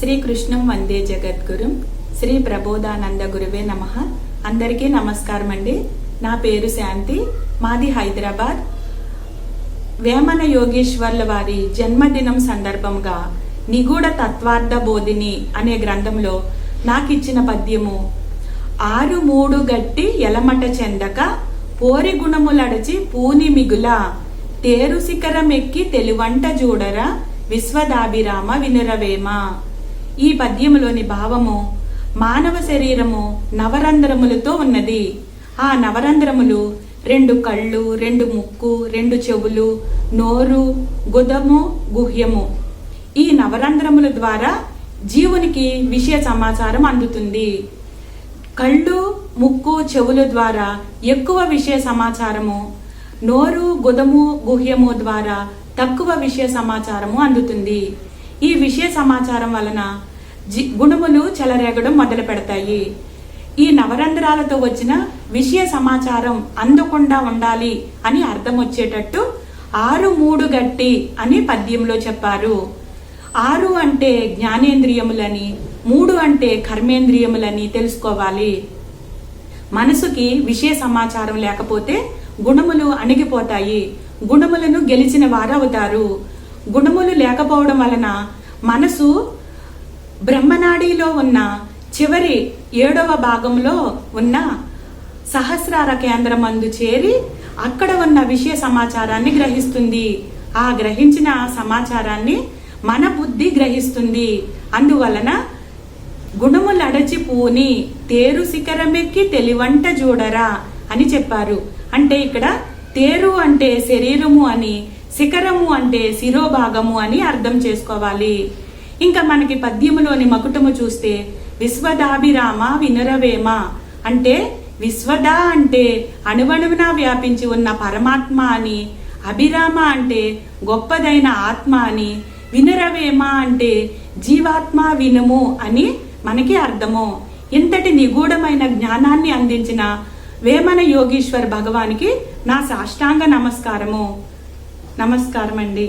శ్రీకృష్ణం వందే జగద్గురుం శ్రీ ప్రబోధానంద గురువే నమః. అందరికీ నమస్కారం అండి. నా పేరు శాంతి, మాది హైదరాబాద్. వేమన యోగేశ్వర్ల వారి జన్మదినం సందర్భంగా నిగూఢ తత్వార్థ బోధిని అనే గ్రంథంలో నాకిచ్చిన పద్యము, ఆరు మూడు గట్టి ఎలమట చెందక పోరి గుణములడచి పూని మిగుల తేరు శిఖరమెక్కి తెలివంట జూడరా విశ్వదాభిరామ వినురవేమ. ఈ పద్యములోని భావము, మానవ శరీరము నవరంధ్రములతో ఉన్నది. ఆ నవరంధ్రములు 2 కళ్ళు, 2 ముక్కు, 2 చెవులు, నోరు, గుదము, గుహ్యము. ఈ నవరంధ్రముల ద్వారా జీవునికి విషయ సమాచారం అందుతుంది. కళ్ళు, ముక్కు, చెవుల ద్వారా ఎక్కువ విషయ సమాచారము, నోరు, గుదము, గుహ్యము ద్వారా తక్కువ విషయ సమాచారము అందుతుంది. ఈ విషయ సమాచారం వలన గుణములు చెలరేగడం మొదలు పెడతాయి. ఈ నవరంధ్రాలతో వచ్చిన విషయ సమాచారం అందకుండా ఉండాలి అని అర్థం వచ్చేటట్టు 6 3 గట్టి అని పద్యంలో చెప్పారు. 6 అంటే జ్ఞానేంద్రియములని, 3 అంటే కర్మేంద్రియములని తెలుసుకోవాలి. మనసుకి విషయ సమాచారం లేకపోతే గుణములు అణిగిపోతాయి. గుణములను గెలిచిన వారు అవుతారు. గుణములు లేకపోవడం వలన మనసు బ్రహ్మనాడిలో ఉన్న చివరి 7వ భాగంలో ఉన్న సహస్రార కేంద్రమందు చేరి అక్కడ ఉన్న విషయ సమాచారాన్ని గ్రహిస్తుంది. ఆ గ్రహించిన సమాచారాన్ని మన బుద్ధి గ్రహిస్తుంది. అందువలన గుణములడచి పూని తేరు శిఖరమెక్కి తెలివంట జూడరా అని చెప్పారు. అంటే ఇక్కడ తేరు అంటే శరీరము అని, శిఖరము అంటే శిరోభాగము అని అర్థం చేసుకోవాలి. ఇంకా మనకి పద్యములోని మకుటము చూస్తే విశ్వదాభిరామ వినురవేమ అంటే విశ్వద అంటే అణువణువున వ్యాపించి ఉన్న పరమాత్మ అని, అభిరామ అంటే గొప్పదైన ఆత్మ అని, వినురవేమ అంటే జీవాత్మ వినుము అని మనకి అర్థము. ఇంతటి నిగూఢమైన జ్ఞానాన్ని అందించిన వేమన యోగీశ్వర్ భగవానికి నా సాష్టాంగ నమస్కారం అండి.